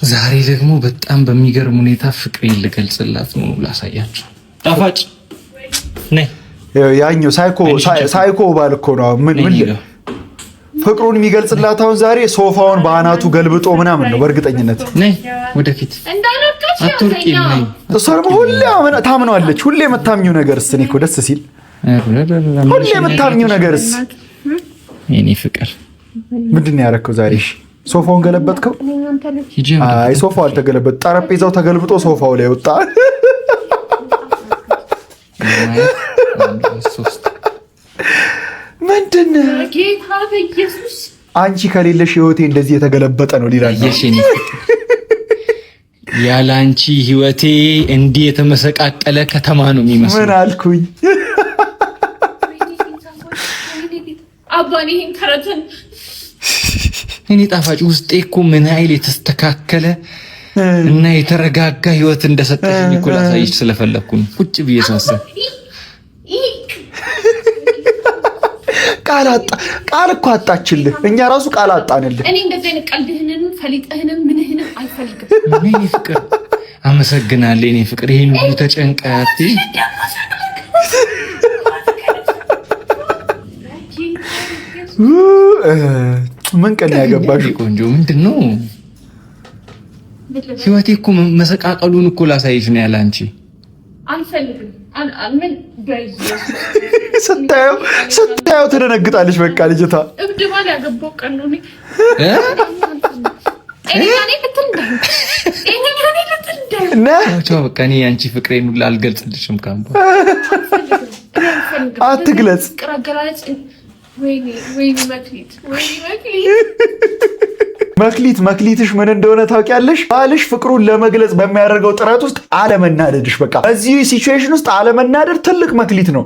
ዛሬ ደግሞ በጣም በሚገርም ሁኔታ ፍቅሬን ልገልጽላት ነው ላሳያችሁ። ጣፋጭ ነይ። ያኛው ሳይኮ ባል እኮ ነው። ምን ፍቅሩን የሚገልጽላት አሁን ዛሬ ሶፋውን በአናቱ ገልብጦ ምናምን ነው በእርግጠኝነት። ነይ ወደፊት አትወርቂ። ነይ እሷ ደግሞ ሁሌ ታምነዋለች። ሁሌ የምታምኚው ነገርስ እኔ እኮ ደስ ሲል ሁሌ የምታምኚው ነገርስ የኔ ፍቅር ምንድን ነው ያደረከው ዛሬ? ሶፋውን ገለበጥከው? አይ ሶፋው አልተገለበጥ፣ ጠረጴዛው ተገልብጦ ሶፋው ላይ ወጣ። ምንድን ነው ጌታ በኢየሱስ አንቺ ከሌለሽ ህይወቴ እንደዚህ የተገለበጠ ነው ሊላል። ያለ አንቺ ህይወቴ እንዲህ የተመሰቃቀለ ከተማ ነው የሚመስለው። ምን አልኩኝ? አባኔ ከረተን እኔ ጣፋጭ ውስጤ እኮ ምን ኃይል የተስተካከለ እና የተረጋጋ ህይወት እንደሰጠሽኝ እኮ ላሳይሽ ስለፈለኩ ነው ቁጭ ብዬ ሳስብ። ቃል እኮ አጣችልህ። እኛ ራሱ ቃል አጣንልህ። እኔ እንደዚህ አይነት ቀልድህንም ፈሊጥህንም ምንህንም አልፈልግም። እኔ ፍቅር አመሰግናለሁ። እኔ ፍቅር ይሄን ሁሉ ተጨንቀት ምን ቀን ያገባሽ ቆንጆ ምንድነው? ህይወቴ እኮ መሰቃቀሉን እኮ ላሳይሽ ነው ያለ አንቺ አልፈልግም። አልምን ስታየው ትደነግጣለች። በቃ ልጅቷ እብድ ባል ያገባው ቀን ነው። በቃ እኔ አንቺ ፍቅሬን ሁላ አልገልጽልሽም። ካምባ አትግለጽ። መክሊትሽ ምን እንደሆነ ታውቂያለሽ? ባልሽ ፍቅሩን ለመግለጽ በሚያደርገው ጥረት ውስጥ አለመናደድሽ። በቃ በዚህ ሲቹዌሽን ውስጥ አለመናደድ ትልቅ መክሊት ነው።